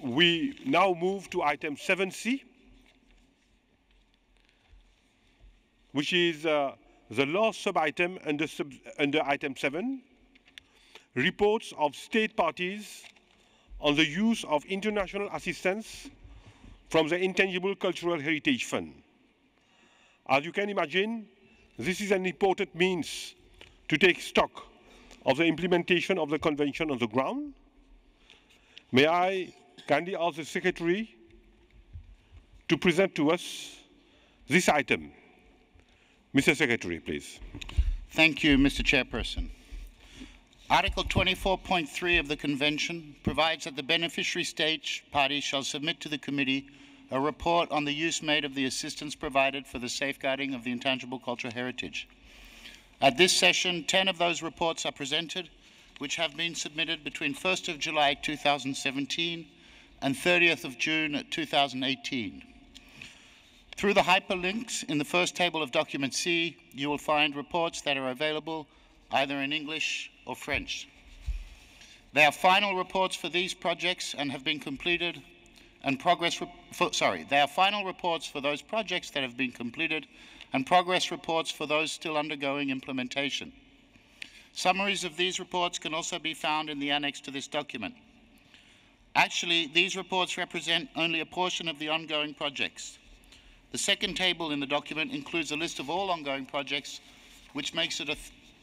we now move to item 7C, which is the last sub-item under item 7, reports of state parties on the use of international assistance from the Intangible Cultural Heritage Fund. As you can imagine, this is an important means to take stock of the implementation of the Convention on the ground. May I kindly ask the Secretary to present to us this item. Mr. Secretary, please. Thank you, Mr. Chairperson. Article 24.3 of the Convention provides that the beneficiary state party shall submit to the Committee a report on the use made of the assistance provided for the safeguarding of the intangible cultural heritage. At this session, 10 of those reports are presented, which have been submitted between 1st of July 2017 and 30th of June 2018. Through the hyperlinks in the first table of document C, you will find reports that are available either in English or French. They are final reports for these projects and have been completed, and they are final reports for those projects that have been completed and progress reports for those still undergoing implementation. Summaries of these reports can also be found in the annex to this document. Actually, these reports represent only a portion of the ongoing projects. The second table in the document includes a list of all ongoing projects, which makes it a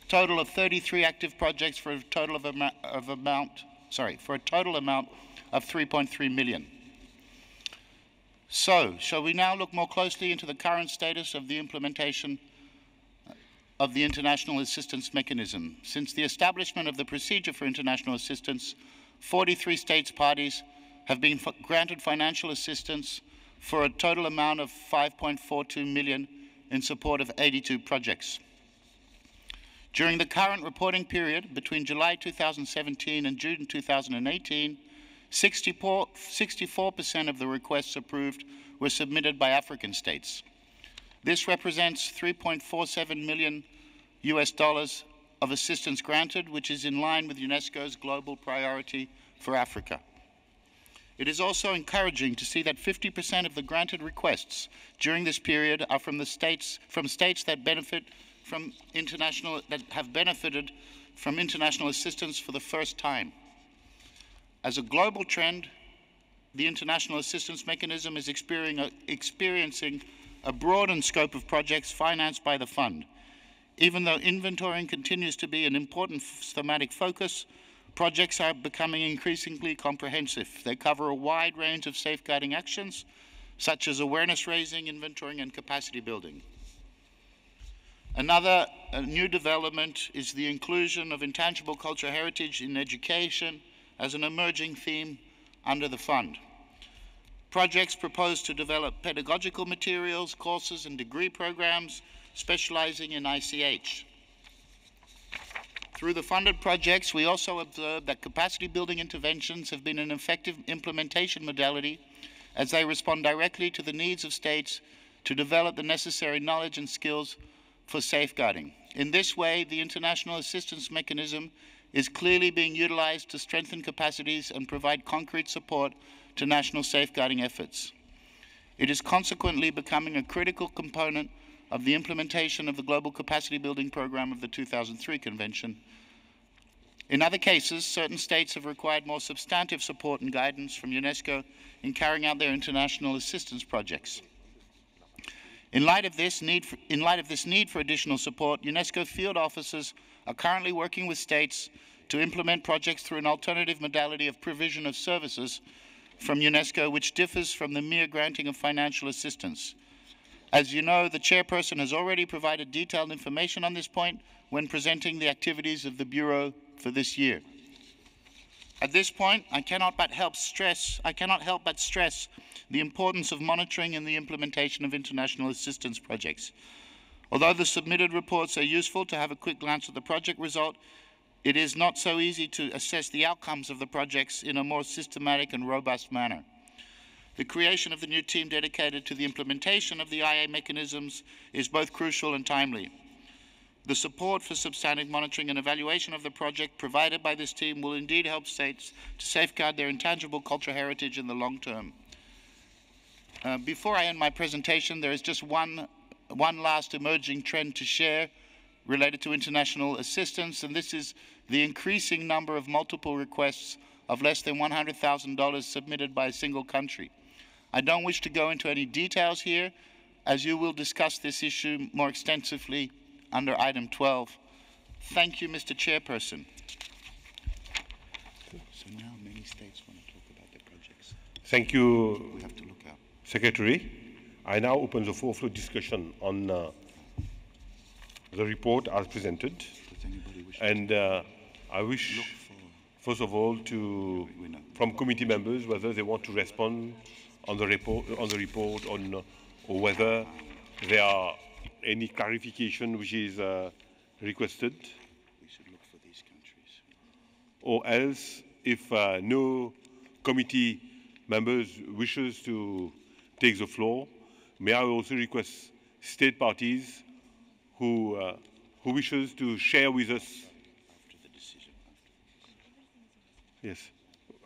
total of 33 active projects for a total amount of 3.3 million. So, shall we now look more closely into the current status of the implementation of the international assistance mechanism? Since the establishment of the procedure for international assistance, 43 states parties have been granted financial assistance for a total amount of 5.42 million in support of 82 projects. During the current reporting period between July 2017 and June 2018, 64% of the requests approved were submitted by African states. This represents $3.47 million of assistance granted, which is in line with UNESCO's global priority for Africa. It is also encouraging to see that 50% of the granted requests during this period are from states that have benefited from international assistance for the first time. As a global trend, the international assistance mechanism is experiencing a broadened scope of projects financed by the fund. Even though inventorying continues to be an important thematic focus, projects are becoming increasingly comprehensive. They cover a wide range of safeguarding actions, such as awareness raising, inventorying, and capacity building. Another new development is the inclusion of intangible cultural heritage in education as an emerging theme under the fund. Projects propose to develop pedagogical materials, courses, and degree programs specializing in ICH. Through the funded projects, we also observed that capacity building interventions have been an effective implementation modality as they respond directly to the needs of states to develop the necessary knowledge and skills for safeguarding. In this way, the international assistance mechanism is clearly being utilized to strengthen capacities and provide concrete support to national safeguarding efforts. It is consequently becoming a critical component of the implementation of the Global Capacity Building Program of the 2003 Convention. In other cases, certain states have required more substantive support and guidance from UNESCO in carrying out their international assistance projects. In light of this need for additional support, UNESCO field officers are currently working with states to implement projects through an alternative modality of provision of services from UNESCO, which differs from the mere granting of financial assistance. As you know, the chairperson has already provided detailed information on this point when presenting the activities of the Bureau for this year. At this point, I cannot but stress the importance of monitoring and the implementation of international assistance projects. Although the submitted reports are useful to have a quick glance at the project result, it is not so easy to assess the outcomes of the projects in a more systematic and robust manner. The creation of the new team dedicated to the implementation of the IA mechanisms is both crucial and timely. The support for substantive monitoring and evaluation of the project provided by this team will indeed help states to safeguard their intangible cultural heritage in the long term. Before I end my presentation, there is just one last emerging trend to share related to international assistance, and this is the increasing number of multiple requests of less than $100,000 submitted by a single country. I don't wish to go into any details here, as you will discuss this issue more extensively under item 12. Thank you, Mr. Chairperson. So now many states want to talk about their projects. Thank you, We have to look out. Secretary. I now open the floor for discussion on the report as presented. Does anybody wish And I wish, first of all, from committee members whether they want to respond on the report, or whether there are any clarification which is requested. We should look for these countries. Or else, if no committee members wishes to take the floor, may I also request state parties who wishes to share with us. After the decision. Yes,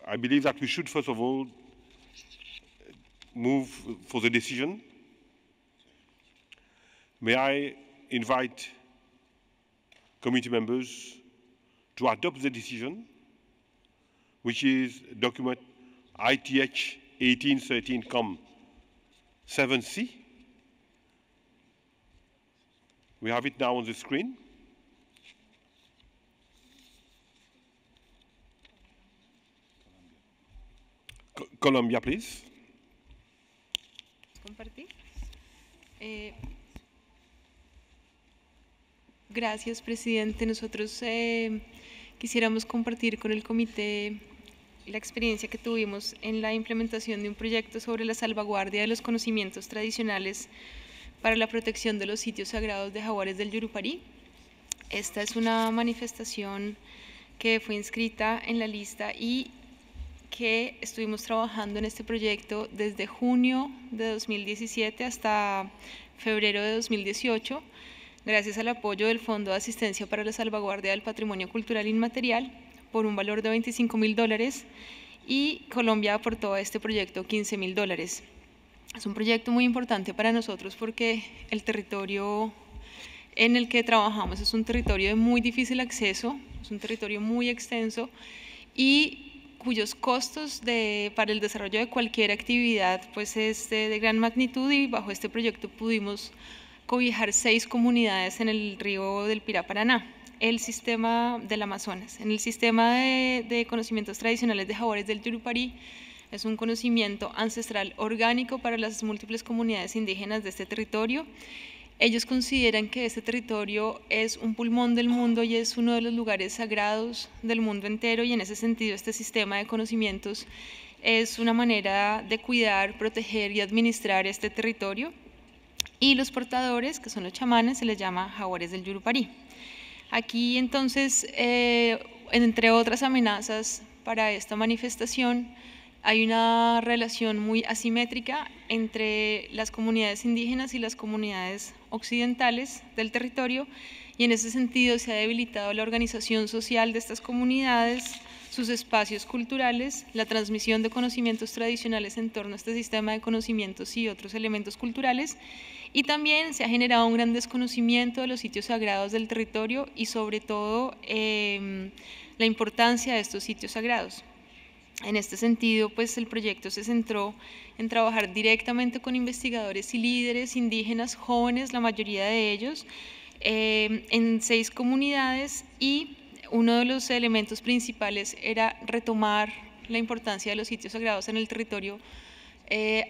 I believe that we should first of all move for the decision. May I invite committee members to adopt the decision, which is document ITH 1813-7C. We have it now on the screen. Colombia, please. Compartir. Gracias, presidente. Nosotros quisiéramos compartir con el comité la experiencia que tuvimos en la implementación de un proyecto sobre la salvaguardia de los conocimientos tradicionales para la protección de los sitios sagrados de jaguares del Yurupari. Esta es una manifestación que fue inscrita en la lista y que estuvimos trabajando en este proyecto desde junio de 2017 hasta febrero de 2018, gracias al apoyo del Fondo de Asistencia para la Salvaguardia del Patrimonio Cultural Inmaterial por un valor de $25.000, y Colombia aportó a este proyecto $15.000. Es un proyecto muy importante para nosotros porque el territorio en el que trabajamos es un territorio de muy difícil acceso, es un territorio muy extenso y cuyos costos para el desarrollo de cualquier actividad pues es de gran magnitud, y bajo este proyecto pudimos cobijar 6 comunidades en el río del Pirá-Paraná, el sistema del Amazonas. En el sistema de conocimientos tradicionales de jaguares del Yurupari es un conocimiento ancestral orgánico para las múltiples comunidades indígenas de este territorio. Ellos consideran que este territorio es un pulmón del mundo y es uno de los lugares sagrados del mundo entero, y en ese sentido este sistema de conocimientos es una manera de cuidar, proteger y administrar este territorio. Y los portadores, que son los chamanes, se les llama jaguares del Yurupari. Aquí entonces, entre otras amenazas para esta manifestación, hay una relación muy asimétrica entre las comunidades indígenas y las comunidades occidentales del territorio, y en ese sentido se ha debilitado la organización social de estas comunidades, sus espacios culturales, la transmisión de conocimientos tradicionales en torno a este sistema de conocimientos y otros elementos culturales, y también se ha generado un gran desconocimiento de los sitios sagrados del territorio y sobre todo la importancia de estos sitios sagrados. En este sentido, pues el proyecto se centró en trabajar directamente con investigadores y líderes indígenas jóvenes, la mayoría de ellos, en 6 comunidades, y uno de los elementos principales era retomar la importancia de los sitios sagrados en el territorio,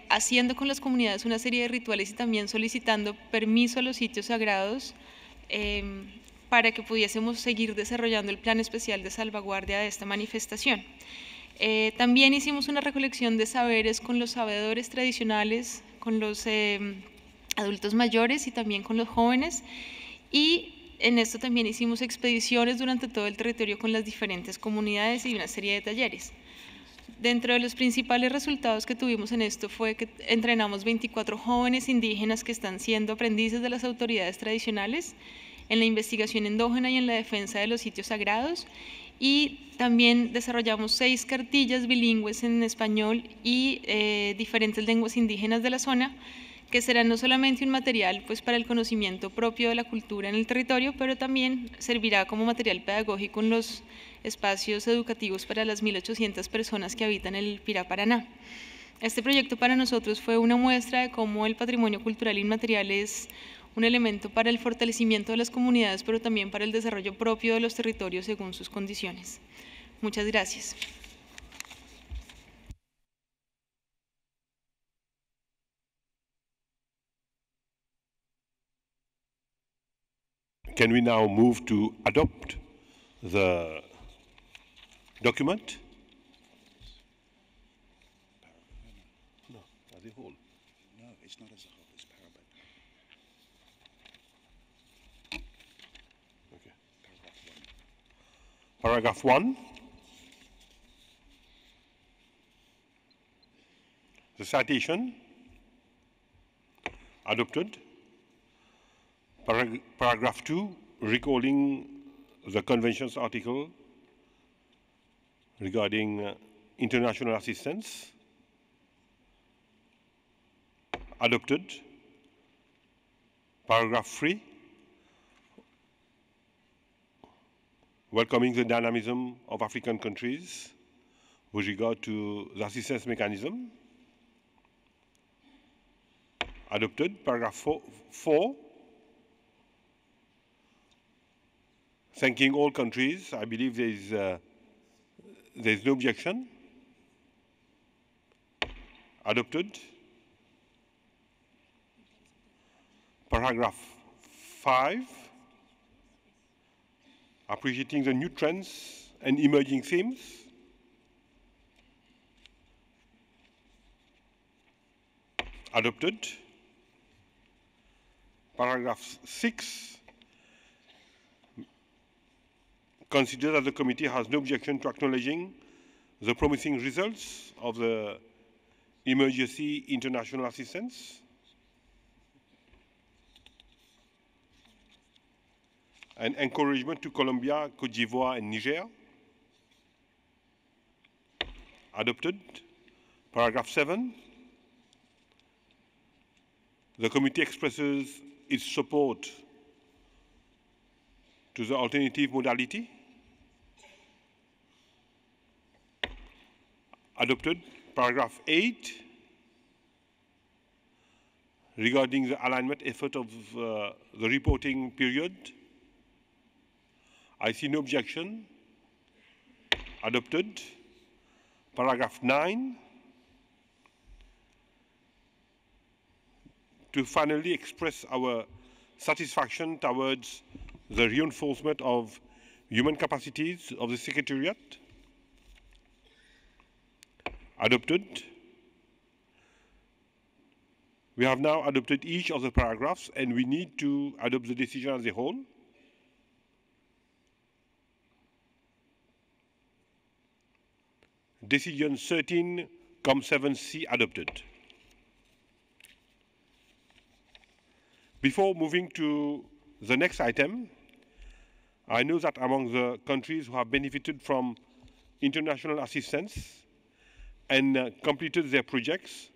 haciendo con las comunidades una serie de rituales y también solicitando permiso a los sitios sagrados para que pudiésemos seguir desarrollando el plan especial de salvaguardia de esta manifestación. También hicimos una recolección de saberes con los sabedores tradicionales, con los adultos mayores y también con los jóvenes, y en esto también hicimos expediciones durante todo el territorio con las diferentes comunidades y una serie de talleres. Dentro de los principales resultados que tuvimos en esto fue que entrenamos 24 jóvenes indígenas que están siendo aprendices de las autoridades tradicionales en la investigación endógena y en la defensa de los sitios sagrados. Y también desarrollamos 6 cartillas bilingües en español y diferentes lenguas indígenas de la zona, que serán no solamente un material pues, para el conocimiento propio de la cultura en el territorio, pero también servirá como material pedagógico en los espacios educativos para las 1.800 personas que habitan el Pirá Paraná. Este proyecto para nosotros fue una muestra de cómo el patrimonio cultural inmaterial es un elemento para el fortalecimiento de las comunidades, pero también para el desarrollo propio de los territorios según sus condiciones. Muchas gracias. Can we now move to adopt the document? No, as a whole. No, it's not as a whole, it's paragraph. Okay. Paragraph 1. The citation adopted. Paragraph 2, recalling the Convention's article regarding international assistance. Adopted. Paragraph 3, welcoming the dynamism of African countries with regard to the assistance mechanism. Adopted. Paragraph 4, thanking all countries. I believe there's no objection. Adopted. Paragraph 5, appreciating the new trends and emerging themes. Adopted. Paragraph 6, consider that the committee has no objection to acknowledging the promising results of the emergency international assistance. And encouragement to Colombia, Côte d'Ivoire, and Niger. Adopted. Paragraph 7, the committee expresses its support to the alternative modality. Adopted. Paragraph 8, regarding the alignment effort of the reporting period. I see no objection. Adopted. Paragraph 9, to finally express our satisfaction towards the reinforcement of human capacities of the Secretariat. Adopted. We have now adopted each of the paragraphs, and we need to adopt the decision as a whole. Decision 13-7C adopted. Before moving to the next item, I know that among the countries who have benefited from international assistance and completed their projects,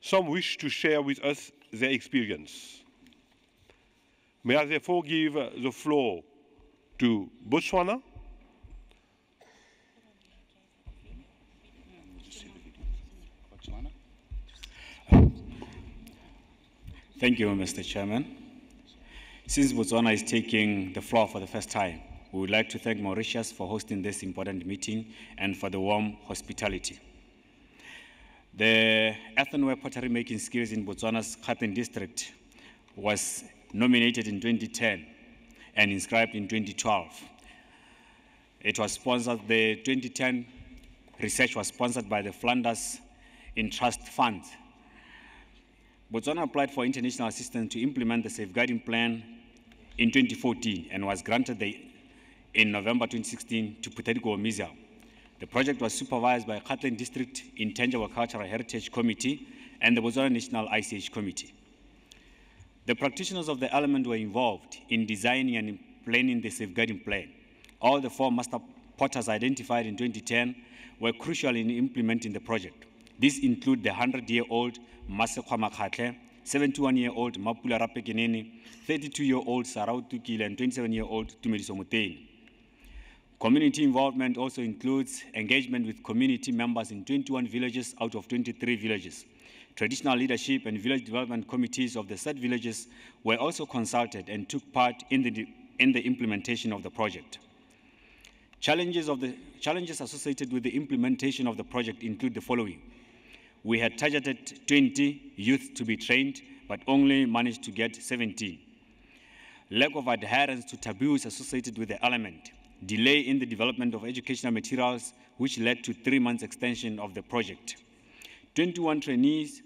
some wish to share with us their experience. May I therefore give the floor to Botswana, Thank you, Mr. Chairman. Since Botswana is taking the floor for the first time, we would like to thank Mauritius for hosting this important meeting and for the warm hospitality. The earthenware pottery making skills in Botswana's Gauteng district was nominated in 2010 and inscribed in 2012. It was sponsored, the 2010 research was sponsored by the Flanders in Trust Fund. Botswana applied for international assistance to implement the safeguarding plan in 2014 and was granted in November 2016 to Puteriko Mizia. The project was supervised by Gauteng District Intangible Cultural Heritage Committee and the Botswana National ICH Committee. The practitioners of the element were involved in designing and planning the safeguarding plan. All the 4 master potters identified in 2010 were crucial in implementing the project. These include the 100-year-old Masekwa Makhatle, 71-year-old Mapula Rapekenene, 32-year-old Sarau Tukile, and 27-year-old Tumediso Muteni. Community involvement also includes engagement with community members in 21 villages out of 23 villages. Traditional leadership and village development committees of the said villages were also consulted and took part in the implementation of the project. Challenges associated with the implementation of the project include the following. We had targeted 20 youth to be trained, but only managed to get 17. Lack of adherence to taboos associated with the element. Delay in the development of educational materials, which led to 3 months extension of the project. 21 trainees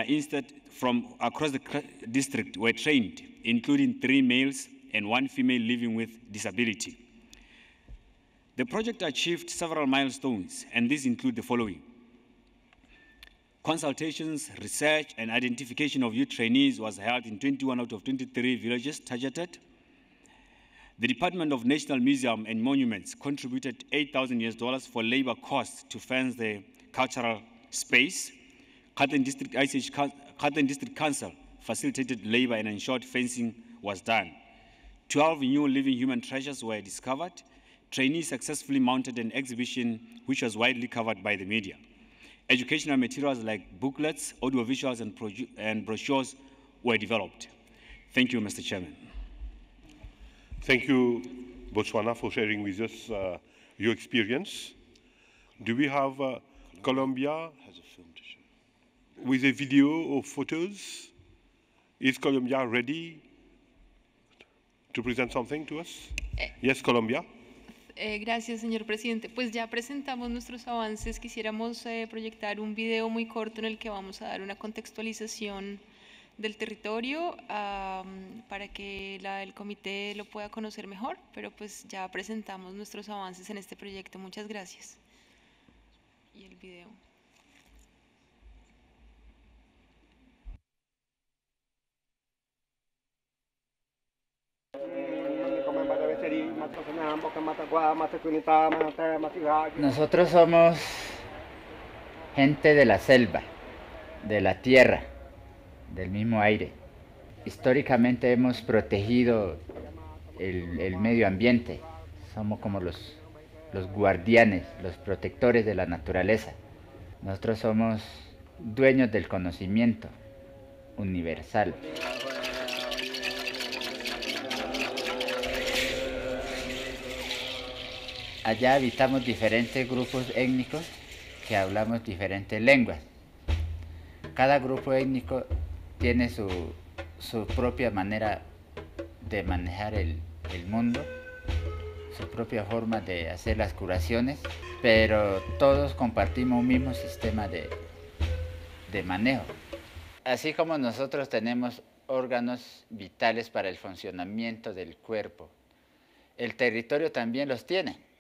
instead from across the district were trained, including 3 males and 1 female living with disability. The project achieved several milestones, and these include the following. Consultations, research, and identification of youth trainees was held in 21 out of 23 villages targeted. The Department of National Museum and Monuments contributed $8,000 for labor costs to fence the cultural space. Gauteng District Council facilitated labor and ensured fencing was done. 12 new living human treasures were discovered. Trainees successfully mounted an exhibition which was widely covered by the media. Educational materials like booklets, audiovisuals, and brochures were developed. Thank you, Mr. Chairman. Thank you, Botswana, for sharing with us your experience. Do we have Colombia with a video or photos? Is Colombia ready to present something to us? Yes, Colombia. Gracias, señor presidente. Pues ya presentamos nuestros avances. Quisiéramos proyectar un video muy corto en el que vamos a dar una contextualización del territorio para que el comité lo pueda conocer mejor, pero pues ya presentamos nuestros avances en este proyecto. Muchas gracias. Y el video. Nosotros somos gente de la selva, de la tierra, del mismo aire. Históricamente hemos protegido el medio ambiente. Somos como los guardianes, los protectores de la naturaleza. Nosotros somos dueños del conocimiento universal. Allá habitamos diferentes grupos étnicos que hablamos diferentes lenguas. Cada grupo étnico tiene su propia manera de manejar el mundo, su propia forma de hacer las curaciones, pero todos compartimos un mismo sistema de manejo. Así como nosotros tenemos órganos vitales para el funcionamiento del cuerpo, el territorio también los tiene.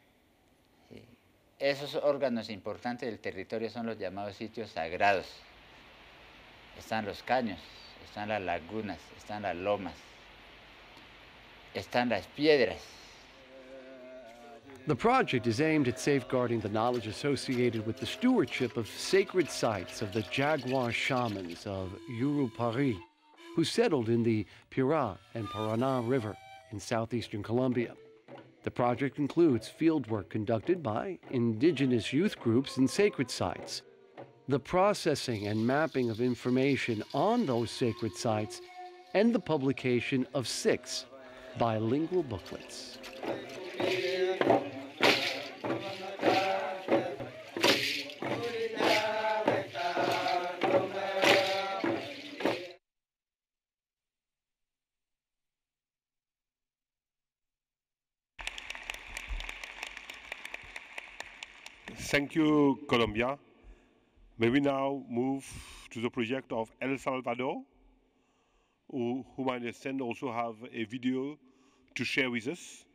Esos órganos importantes del territorio son los llamados sitios sagrados. Están los caños, están las lagunas, están las lomas, están las piedras. The project is aimed at safeguarding the knowledge associated with the stewardship of sacred sites of the Jaguar shamans of Yurupari, who settled in the Pira and Paraná River in southeastern Colombia. The project includes fieldwork conducted by indigenous youth groups in sacred sites, the processing and mapping of information on those sacred sites, and the publication of 6 bilingual booklets. Thank you, Colombia. May we now move to the project of El Salvador, whom I understand also have a video to share with us.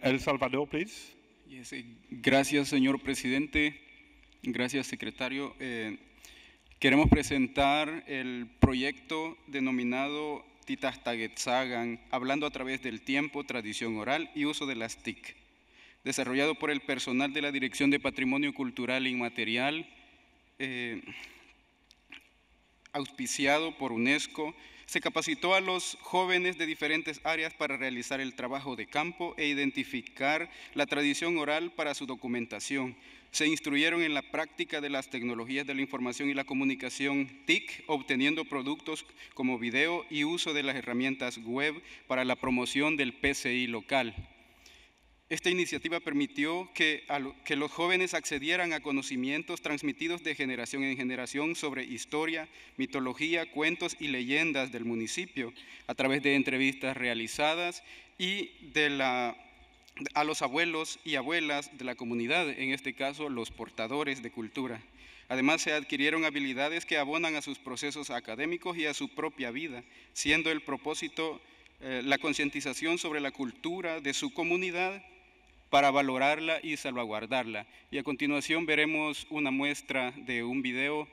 El Salvador, please. Yes, gracias, señor presidente. Gracias, secretario. Queremos presentar el proyecto denominado Titastagetzagan, hablando a través del tiempo, tradición oral y uso de las TIC, desarrollado por el personal de la Dirección de Patrimonio Cultural Inmaterial, auspiciado por UNESCO. Se capacitó a los jóvenes de diferentes áreas para realizar el trabajo de campo e identificar la tradición oral para su documentación. Se instruyeron en la práctica de las tecnologías de la información y la comunicación TIC, obteniendo productos como video y uso de las herramientas web para la promoción del PCI local. Esta iniciativa permitió que los jóvenes accedieran a conocimientos transmitidos de generación en generación sobre historia, mitología, cuentos y leyendas del municipio, a través de entrevistas realizadas y a los abuelos y abuelas de la comunidad, en este caso los portadores de cultura. Además, se adquirieron habilidades que abonan a sus procesos académicos y a su propia vida, siendo el propósito la concientización sobre la cultura de su comunidad para valorarla y salvaguardarla. Y a continuación veremos una muestra de un video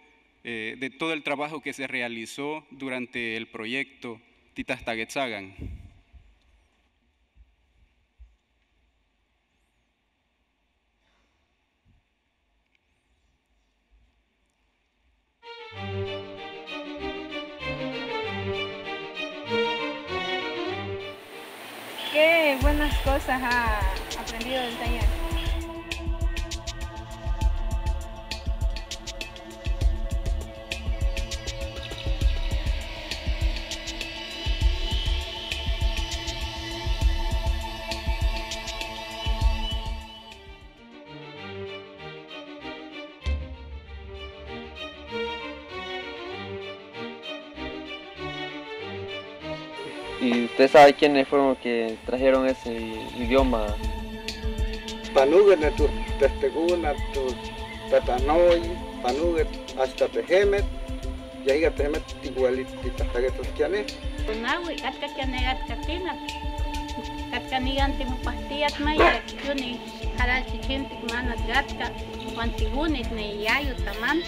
de todo el trabajo que se realizó durante el proyecto Titastagetzagan. Qué buenas cosas ha aprendido del taller. ¿Y usted sabe quiénes fueron los que trajeron ese idioma? Panuget, tu testeguna, tu tatanoy, panuget hasta tehemet, ya iga tehemet igualitita tagetos kiane. Nawi katka kiane katina, katka nigan timu pastillas maya, yuni haral chichintik manat gatka, wantigunit ne yayu taman.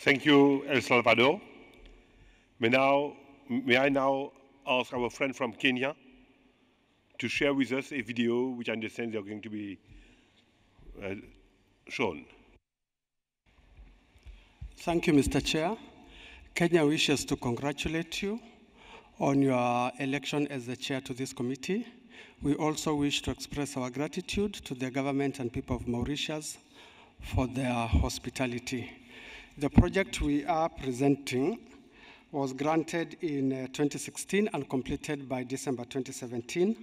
Thank you, El Salvador. May I now ask our friend from Kenya to share with us a video which I understand they're going to be shown. Thank you, Mr. Chair. Kenya wishes to congratulate you on your election as the chair to this committee. We also wish to express our gratitude to the government and people of Mauritius for their hospitality. The project we are presenting was granted in 2016 and completed by December 2017.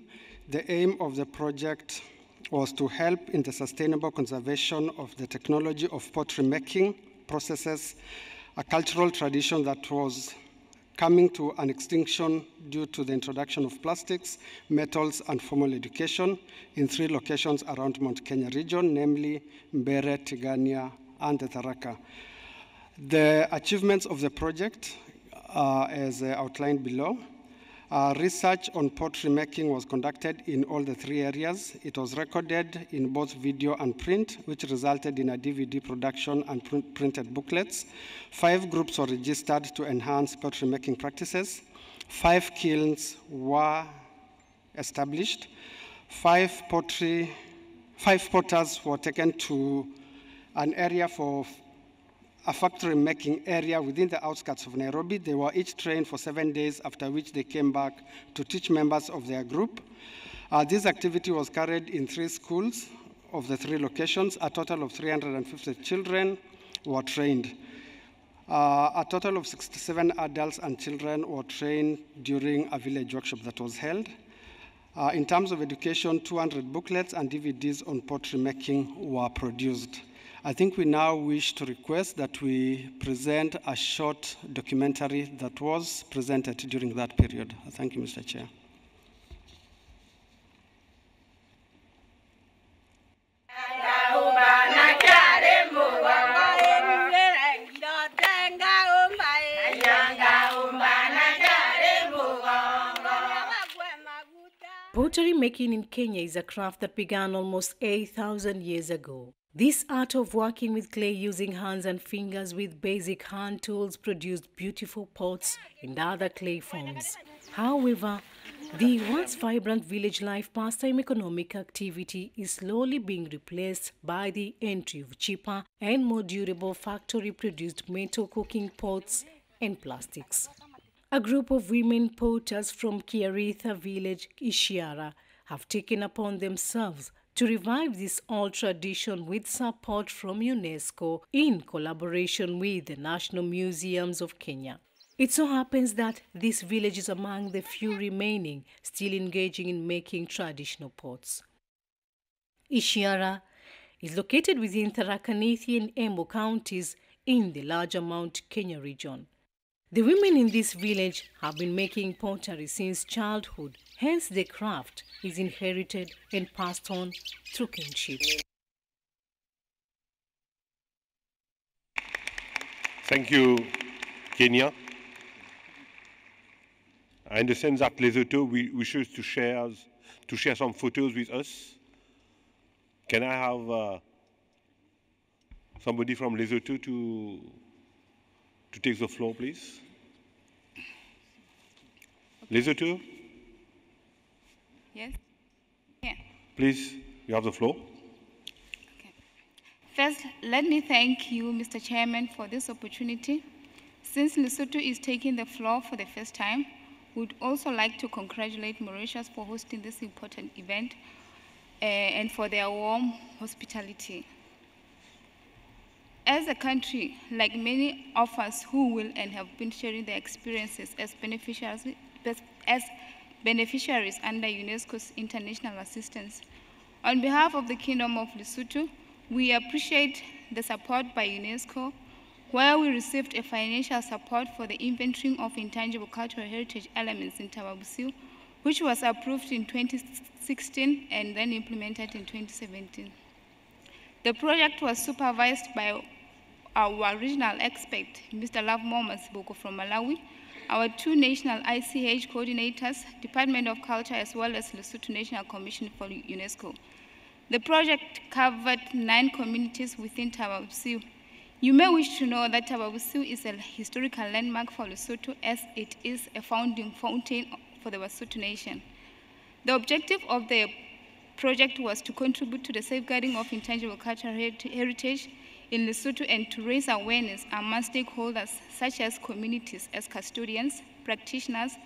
The aim of the project was to help in the sustainable conservation of the technology of pottery making processes, a cultural tradition that was coming to an extinction due to the introduction of plastics, metals, and formal education in 3 locations around Mount Kenya region, namely Mbere, Tigania, and Tharaka. The achievements of the project are as outlined below. Research on pottery making was conducted in all the 3 areas. It was recorded in both video and print, which resulted in a DVD production and printed booklets. 5 groups were registered to enhance pottery making practices. 5 kilns were established. 5 potters were taken to an area for a factory making area within the outskirts of Nairobi. They were each trained for 7 days, after which they came back to teach members of their group. This activity was carried in 3 schools of the 3 locations. A total of 350 children were trained. A total of 67 adults and children were trained during a village workshop that was held. In terms of education, 200 booklets and DVDs on pottery making were produced. I think we now wish to request that we present a short documentary that was presented during that period. Thank you, Mr. Chair. Pottery making in Kenya is a craft that began almost 8,000 years ago. This art of working with clay using hands and fingers with basic hand tools produced beautiful pots and other clay forms. However, the once vibrant village life pastime economic activity is slowly being replaced by the entry of cheaper and more durable factory-produced metal cooking pots and plastics. A group of women potters from Kiaritha village, Ishiara, have taken upon themselves to revive this old tradition with support from UNESCO in collaboration with the National Museums of Kenya. It so happens that this village is among the few remaining still engaging in making traditional pots. Ishiara is located within Tharaka Nithi and Embu counties in the larger Mount Kenya region. The women in this village have been making pottery since childhood, hence the craft is inherited and passed on through kinship. Thank you, Kenya. I understand that Lesotho wishes to share some photos with us. Can I have somebody from Lesotho to take the floor, please? Lesotho? Yes? Yeah. Please, you have the floor. Okay. First, let me thank you, Mr. Chairman, for this opportunity. Since Lesotho is taking the floor for the first time, we'd also like to congratulate Mauritius for hosting this important event and for their warm hospitality. As a country, like many of us who will and have been sharing their experiences as beneficiaries under UNESCO's international assistance, on behalf of the Kingdom of Lesotho, we appreciate the support by UNESCO, where we received a financial support for the inventorying of intangible cultural heritage elements in Tababusiu, which was approved in 2016 and then implemented in 2017. The project was supervised by our regional expert, Mr. Lovemore Masiboko from Malawi, our 2 national ICH coordinators, Department of Culture, as well as Lesotho National Commission for UNESCO. The project covered 9 communities within Tababusiu. You may wish to know that Tababusiu is a historical landmark for Lesotho, as it is a founding fountain for the Lesotho nation. The objective of the project was to contribute to the safeguarding of intangible cultural heritage in Lesotho and to raise awareness among stakeholders such as communities as custodians, practitioners,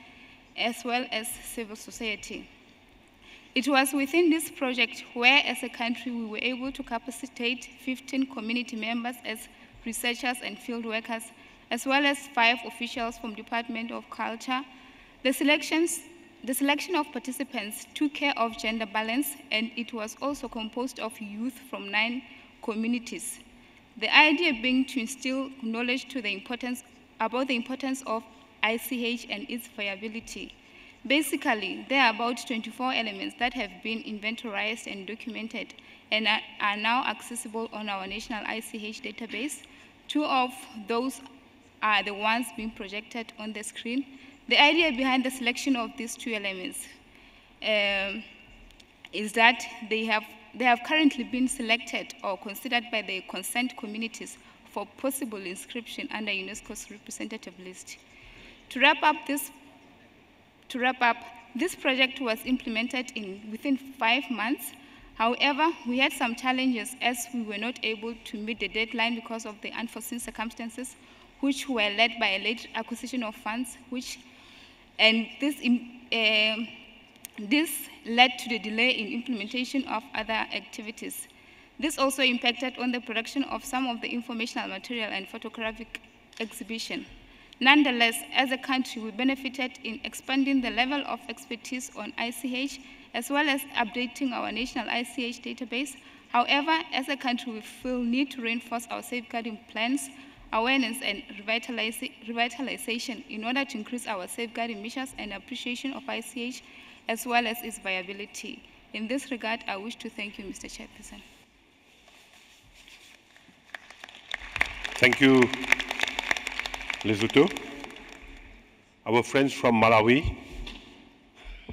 as well as civil society. It was within this project where, as a country, we were able to capacitate 15 community members as researchers and field workers, as well as 5 officials from Department of Culture. The selection of participants took care of gender balance, and it was also composed of youth from 9 communities. The idea being to instill knowledge about the importance of ICH and its viability. Basically, there are about 24 elements that have been inventorized and documented and are now accessible on our national ICH database. 2 of those are the ones being projected on the screen. The idea behind the selection of these two elements is that they have currently been selected or considered by the consent communities for possible inscription under UNESCO's representative list. To wrap up, this project was implemented within 5 months. However, we had some challenges as we were not able to meet the deadline because of the unforeseen circumstances, which were led by a late acquisition of funds, this led to the delay in implementation of other activities. This also impacted on the production of some of the informational material and photographic exhibition. Nonetheless, as a country, we benefited in expanding the level of expertise on ICH, as well as updating our national ICH database. However, as a country, we feel need to reinforce our safeguarding plans, awareness, and revitalization in order to increase our safeguarding measures and appreciation of ICH, as well as its viability. In this regard, I wish to thank you, Mr. Chairperson. Thank you, Lesotho. Our friends from Malawi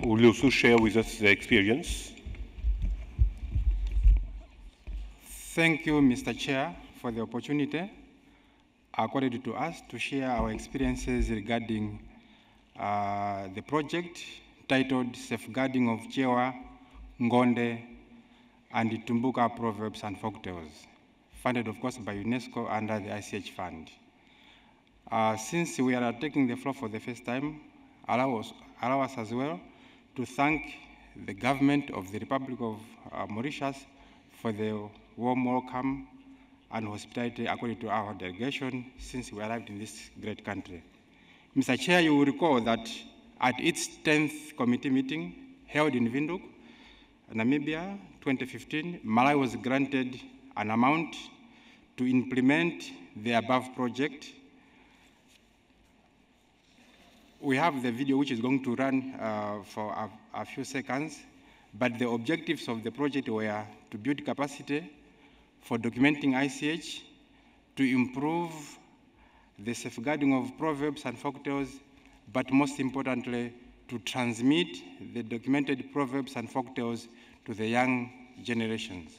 will also share with us their experience. Thank you, Mr. Chair, for the opportunity accorded to us to share our experiences regarding the project titled Safeguarding of Chewa, Ngonde, and Tumbuka Proverbs and Folktales, funded, of course, by UNESCO under the ICH Fund. Since we are taking the floor for the first time, allow us as well to thank the government of the Republic of Mauritius for the warm welcome and hospitality according to our delegation since we arrived in this great country. Mr. Chair, you will recall that at its 10th committee meeting held in Windhoek, Namibia, 2015, Malawi was granted an amount to implement the above project. We have the video which is going to run for a few seconds, but the objectives of the project were to build capacity for documenting ICH, to improve the safeguarding of proverbs and folktales, but most importantly, to transmit the documented proverbs and folktales to the young generations.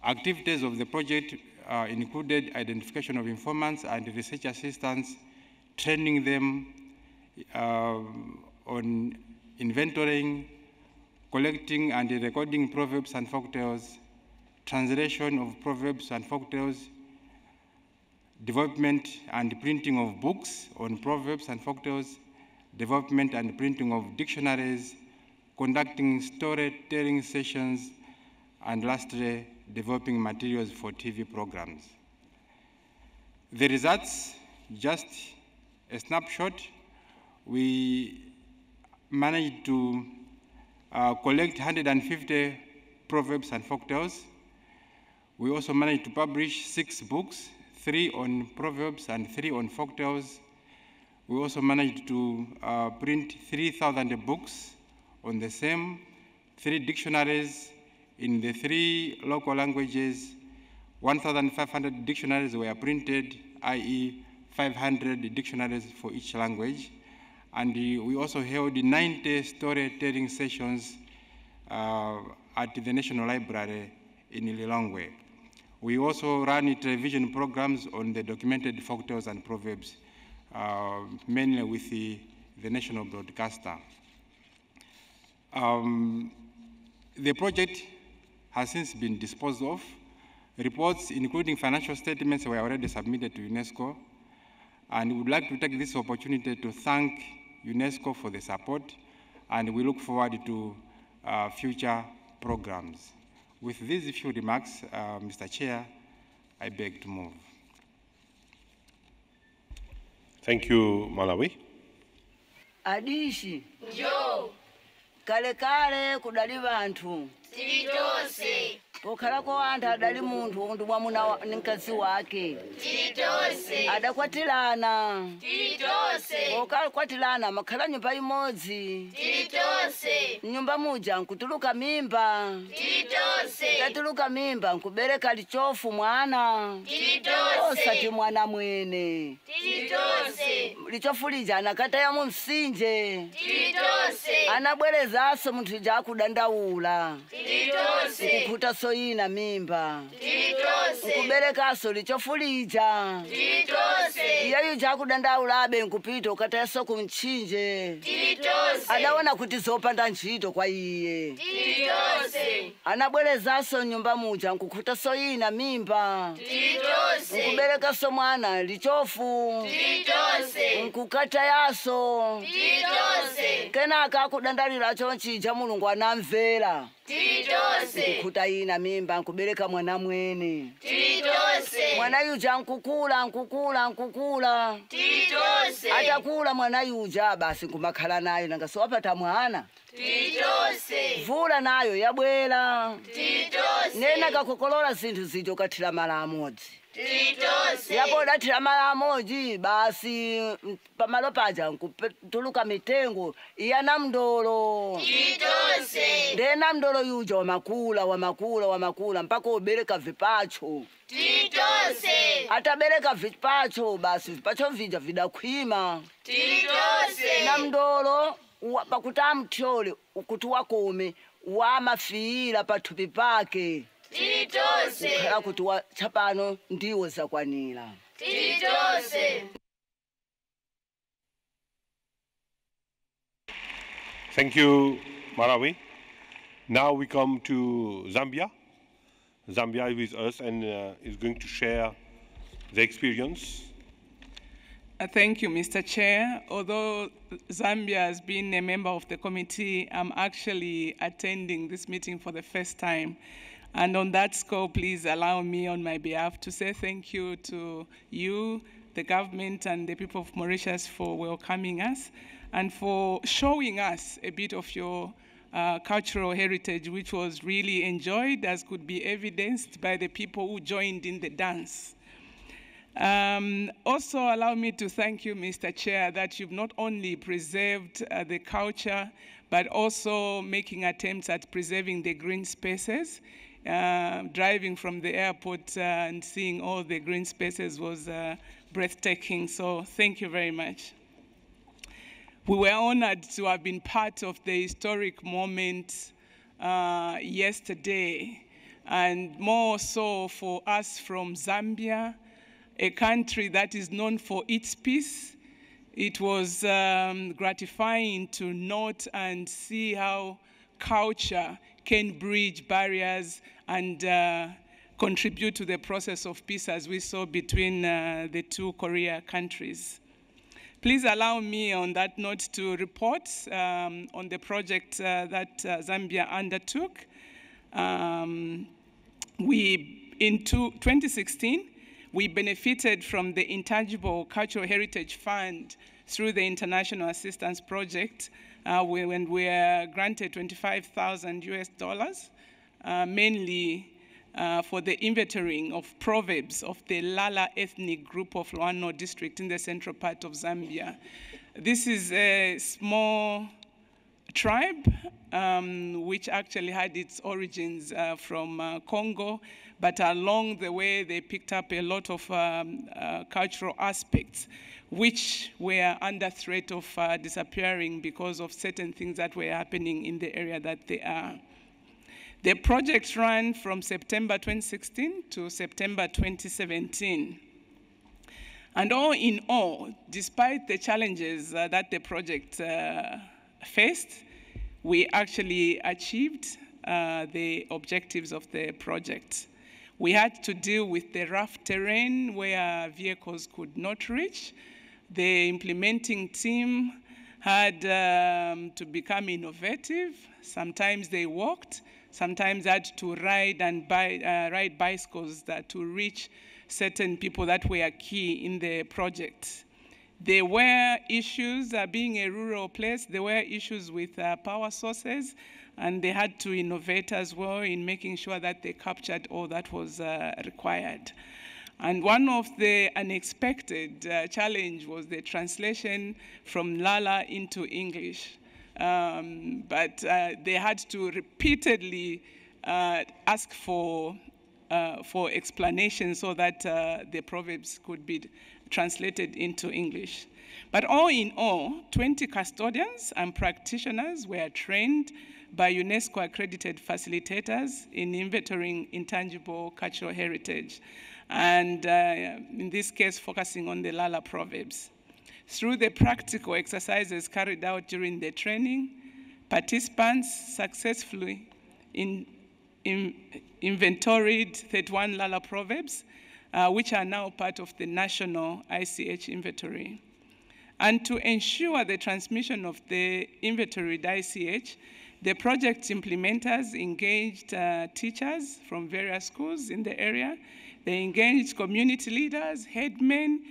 Activities of the project included identification of informants and research assistants, training them on inventorying, collecting and recording proverbs and folktales, translation of proverbs and folktales, development and printing of books on proverbs and folktales, development and printing of dictionaries, conducting storytelling sessions, and lastly, developing materials for TV programs. The results, just a snapshot, we managed to collect 150 proverbs and folktales. We also managed to publish 6 books, 3 on proverbs and 3 on folktales. We also managed to print 3,000 books on the same, 3 dictionaries in the 3 local languages. 1,500 dictionaries were printed, i.e. 500 dictionaries for each language. And we also held 90 storytelling sessions at the National Library in Lilongwe. We also ran television programs on the documented folktales and proverbs, mainly with the national broadcaster. The project has since been disposed of. Reports, including financial statements, were already submitted to UNESCO, and we would like to take this opportunity to thank UNESCO for the support, and we look forward to future programs. With these few remarks, Mr. Chair, I beg to move. Thank you, Malawi. Adishi. Yo. Kale kale kudali bantu. Tilitose. Pokalako anthu adali munthu ndi mwamuna ndi mkazi wake. Tilitose. Adakwatilana. Tilitose. Pokalikwatilana makhala nyumba imodzi. Tilitose. Nyumba muja nkutuluka mimba. Tilitose. Ikatuluka mimba nkubereka lichofu mwana. Osati mwana mwene. Lichofu lija anakata ya mumsinje. Anabwereza aso muntu ija kudandaula. Nkukuta soyina mimba. Nkubereka aso lichofu lija. Iyayu ija kudandaula abe nkupita ukata ya soko mchinje. Adaona kuti zopanda ntchito kwa iye. Anabwereza aso nyumba muja nkukuta soyina mimba. Nkubereka so mwana lichofu. Nkukata yaso. Kena akakudandalira chonchija Mulungu anamvera. Nkukuta ina mimba nkubereka mwana mwene. Mwana yuja nkukula. Atakula mwana yuja basi nkumakhala nayo nanga siwapata mwana. Vula nayo yabwera. Nena kakokolola zinthu zijo kathira mala amodzi. Yapo dathira mala amodzi basi pamalo paja nkutuluka mitengo iya namndolo. Ndena mndolo yuja wamakula mpaka ubereka vipacho. Atabereka vipacho basi vipacho vija vidakhwima. Namndolo pakuta mtyole ukuti wakome wamafiira pathupi pake. Ukhala kuti chapano ndiwo zakwanira. Thank you, Malawi. Now we come to Zambia. Zambia is with us and is going to share the experience. Thank you, Mr. Chair. Although Zambia has been a member of the committee, I'm actually attending this meeting for the first time. And on that score, please allow me on my behalf to say thank you to you, the government, and the people of Mauritius for welcoming us and for showing us a bit of your cultural heritage, which was really enjoyed, as could be evidenced by the people who joined in the dance. Also, allow me to thank you, Mr. Chair, that you've not only preserved the culture, but also making attempts at preserving the green spaces. Driving from the airport and seeing all the green spaces was breathtaking, so thank you very much. We were honored to have been part of the historic moment yesterday, and more so for us from Zambia, a country that is known for its peace. It was gratifying to note and see how culture can bridge barriers and contribute to the process of peace as we saw between the two Korea countries. Please allow me on that note to report on the project that Zambia undertook. In 2016, we benefited from the Intangible Cultural Heritage Fund through the International Assistance Project when we were granted $25,000 US, mainly for the inventorying of proverbs of the Lala ethnic group of Loano district in the central part of Zambia. This is a small tribe which actually had its origins from Congo, but along the way they picked up a lot of cultural aspects which were under threat of disappearing because of certain things that were happening in the area that they are. The project ran from September 2016 to September 2017. And all in all, despite the challenges that the project faced, we actually achieved the objectives of the project. We had to deal with the rough terrain where vehicles could not reach. The implementing team had to become innovative. Sometimes they walked, sometimes had to ride and ride bicycles to reach certain people that were key in the project. There were issues, being a rural place, there were issues with power sources, and they had to innovate as well in making sure that they captured all that was required. And one of the unexpected challenge was the translation from Lala into English. But they had to repeatedly ask for explanation so that the proverbs could be translated into English. But all in all, 20 custodians and practitioners were trained by UNESCO accredited facilitators in inventorying intangible cultural heritage, and in this case, focusing on the Lala proverbs. Through the practical exercises carried out during the training, participants successfully inventoried 31 Lala proverbs, which are now part of the national ICH inventory. And to ensure the transmission of the inventoried ICH, the project implementers engaged teachers from various schools in the area. They engaged community leaders, headmen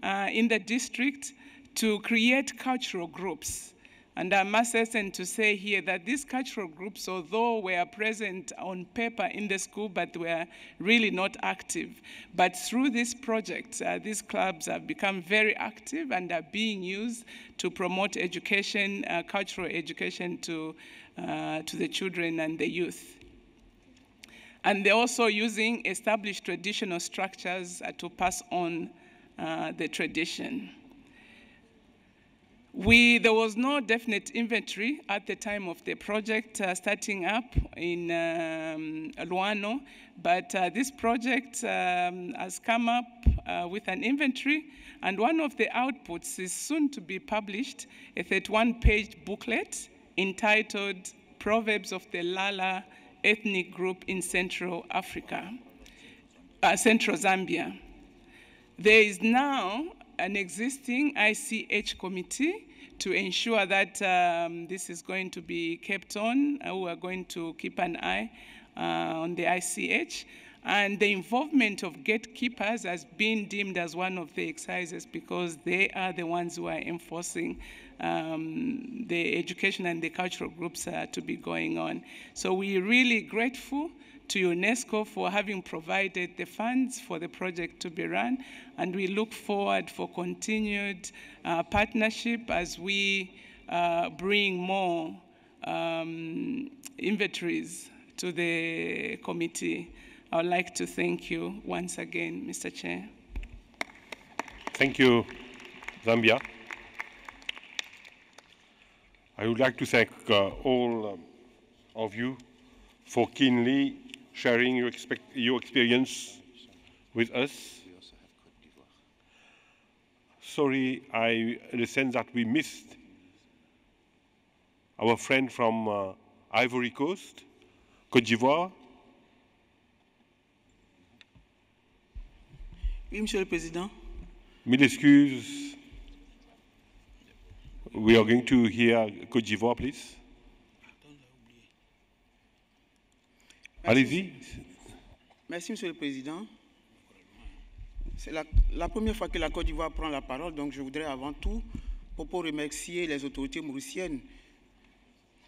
in the district to create cultural groups. And I must hasten to say here that these cultural groups, although were present on paper in the school, but were really not active. But through this project, these clubs have become very active and are being used to promote education, cultural education to the children and the youth. And they're also using established traditional structures to pass on the tradition. There was no definite inventory at the time of the project starting up in Luano, but this project has come up with an inventory, and one of the outputs is soon to be published, a 31-page booklet entitled Proverbs of the Lala Ethnic Group in Central Africa, Central Zambia. There is now an existing ICH committee to ensure that this is going to be kept on. We are going to keep an eye on the ICH. And the involvement of gatekeepers has been deemed as one of the exercises because they are the ones who are enforcing the education and the cultural groups to be going on. So we're really grateful to UNESCO for having provided the funds for the project to be run, and we look forward for continued partnership as we bring more inventories to the committee. I would like to thank you once again, Mr. Chair. Thank you, Zambia. I would like to thank all of you for keenly sharing your experience with us. Sorry, I understand that we missed our friend from Ivory Coast, Côte d'Ivoire. Oui, Monsieur le Président. Mille excuses. We are going to hear Côte d'Ivoire, please. Allez-y. Merci, Monsieur le Président. C'est la première fois que la Côte d'Ivoire prend la parole, donc je voudrais avant tout remercier les autorités mauriciennes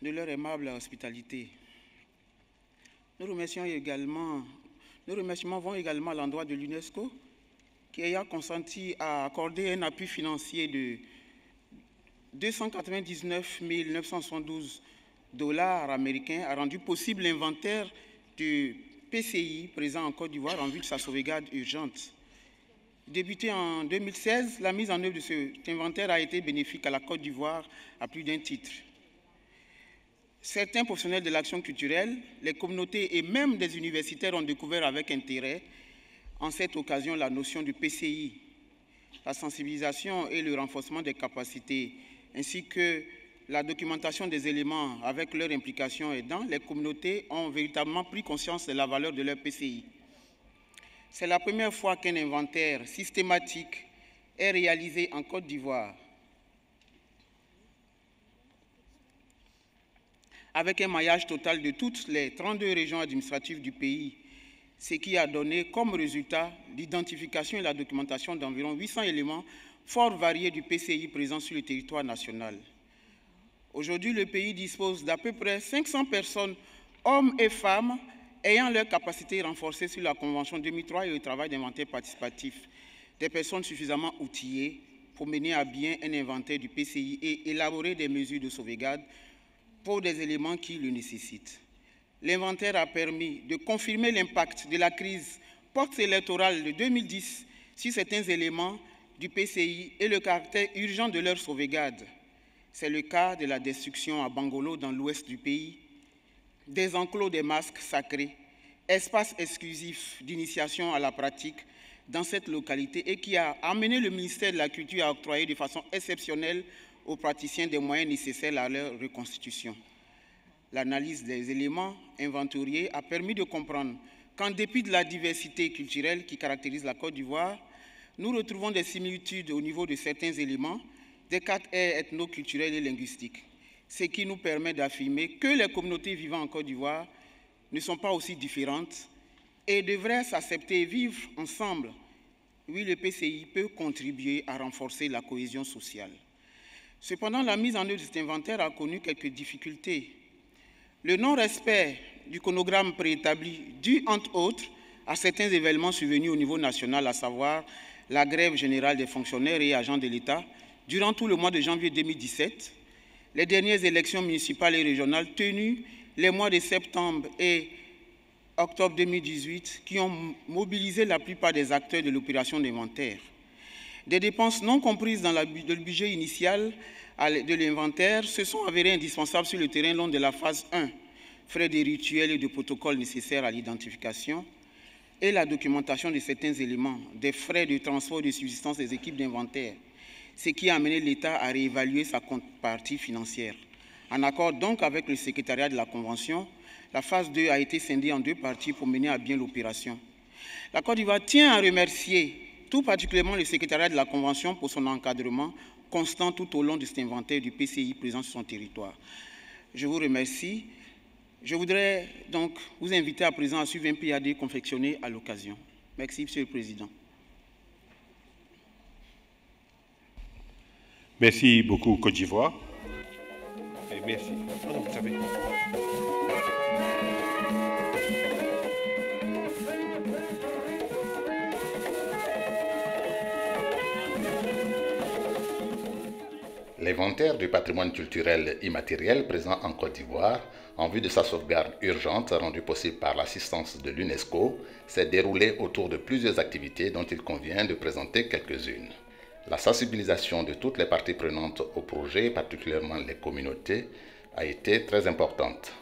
de leur aimable hospitalité. Nos remerciements vont également à l'endroit de l'UNESCO, qui a consenti à accorder un appui financier de 299 972 $ américains, a rendu possible l'inventaire du PCI présent en Côte d'Ivoire en vue de sa sauvegarde urgente. Débutée en 2016, la mise en œuvre de cet inventaire a été bénéfique à la Côte d'Ivoire à plus d'un titre. Certains professionnels de l'action culturelle, les communautés et même des universitaires ont découvert avec intérêt en cette occasion la notion du PCI, la sensibilisation et le renforcement des capacités, ainsi que la documentation des éléments avec leur implication aidant, les communautés ont véritablement pris conscience de la valeur de leur PCI. C'est la première fois qu'un inventaire systématique est réalisé en Côte d'Ivoire, avec un maillage total de toutes les 32 régions administratives du pays, ce qui a donné comme résultat l'identification et la documentation d'environ 800 éléments fort variés du PCI présents sur le territoire national. Aujourd'hui, le pays dispose d'à peu près 500 personnes, hommes et femmes, ayant leur capacité renforcée sur la Convention 2003 et le travail d'inventaire participatif, des personnes suffisamment outillées pour mener à bien un inventaire du PCI et élaborer des mesures de sauvegarde pour des éléments qui le nécessitent. L'inventaire a permis de confirmer l'impact de la crise post-électorale de 2010 sur certains éléments du PCI et le caractère urgent de leur sauvegarde. C'est le cas de la destruction à Bangolo dans l'ouest du pays, des enclos des masques sacrés, espace exclusif d'initiation à la pratique dans cette localité et qui a amené le ministère de la Culture à octroyer de façon exceptionnelle aux praticiens des moyens nécessaires à leur reconstitution. L'analyse des éléments inventoriés a permis de comprendre qu'en dépit de la diversité culturelle qui caractérise la Côte d'Ivoire, nous retrouvons des similitudes au niveau de certains éléments des 4 aires ethno-culturelles et linguistiques, ce qui nous permet d'affirmer que les communautés vivant en Côte d'Ivoire ne sont pas aussi différentes et devraient s'accepter et vivre ensemble. Oui, le PCI peut contribuer à renforcer la cohésion sociale. Cependant, la mise en œuvre de cet inventaire a connu quelques difficultés. Le non-respect du chronogramme préétabli, dû entre autres à certains événements survenus au niveau national, à savoir la grève générale des fonctionnaires et agents de l'État durant tout le mois de janvier 2017, les dernières élections municipales et régionales tenues les mois de septembre et octobre 2018 qui ont mobilisé la plupart des acteurs de l'opération d'inventaire. Des dépenses non comprises dans le budget initial de l'inventaire se sont avérées indispensables sur le terrain lors de la phase 1, frais de rituels et de protocoles nécessaires à l'identification et la documentation de certains éléments, des frais de transport et de subsistance des équipes d'inventaire, ce qui a amené l'État à réévaluer sa contrepartie financière. En accord donc avec le secrétariat de la Convention, la phase 2 a été scindée en 2 parties pour mener à bien l'opération. La Côte d'Ivoire tient à remercier tout particulièrement le secrétariat de la Convention pour son encadrement constant tout au long de cet inventaire du PCI présent sur son territoire. Je vous remercie. Je voudrais donc vous inviter à présent à suivre un PAD confectionné à l'occasion. Merci, Monsieur le Président. Merci beaucoup, Côte d'Ivoire. Et merci. Oh non, vous savez. L'inventaire du patrimoine culturel immatériel présent en Côte d'Ivoire, en vue de sa sauvegarde urgente rendue possible par l'assistance de l'UNESCO, s'est déroulé autour de plusieurs activités dont il convient de présenter quelques-unes. La sensibilisation de toutes les parties prenantes au projet, particulièrement les communautés, a été très importante.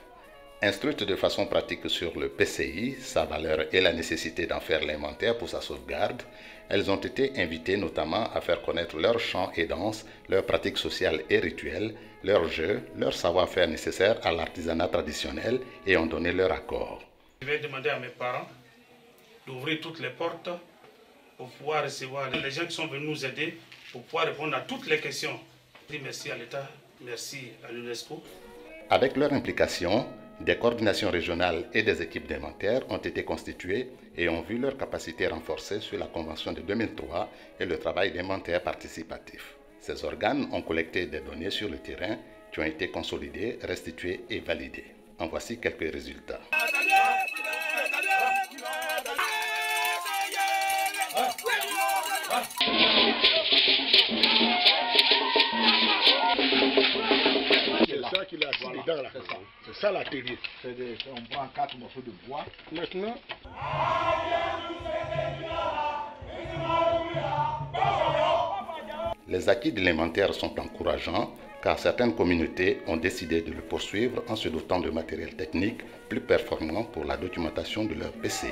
Instruites de façon pratique sur le PCI, sa valeur et la nécessité d'en faire l'inventaire pour sa sauvegarde, elles ont été invitées notamment à faire connaître leurs chants et danses, leurs pratiques sociales et rituelles, leurs jeux, leur savoir-faire nécessaire à l'artisanat traditionnel et ont donné leur accord. Je vais demander à mes parents d'ouvrir toutes les portes pour pouvoir recevoir les gens qui sont venus nous aider, pour pouvoir répondre à toutes les questions. Merci à l'État, merci à l'UNESCO. Avec leur implication, des coordinations régionales et des équipes d'inventaire ont été constituées et ont vu leur capacité renforcée sur la Convention de 2003 et le travail d'inventaire participatif. Ces organes ont collecté des données sur le terrain qui ont été consolidées, restituées et validées. En voici quelques résultats. C'est ça qu'il a assis dedans là. C'est ça l'atelier. On prend 4 morceaux de bois. Maintenant. Les acquis de l'inventaire sont encourageants car certaines communautés ont décidé de le poursuivre en se dotant de matériel technique plus performant pour la documentation de leur PCI.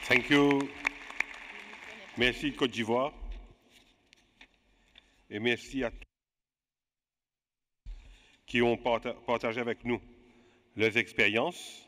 Thank you. Merci Côte d'Ivoire. Et merci à tous qui ont partagé avec nous leurs expériences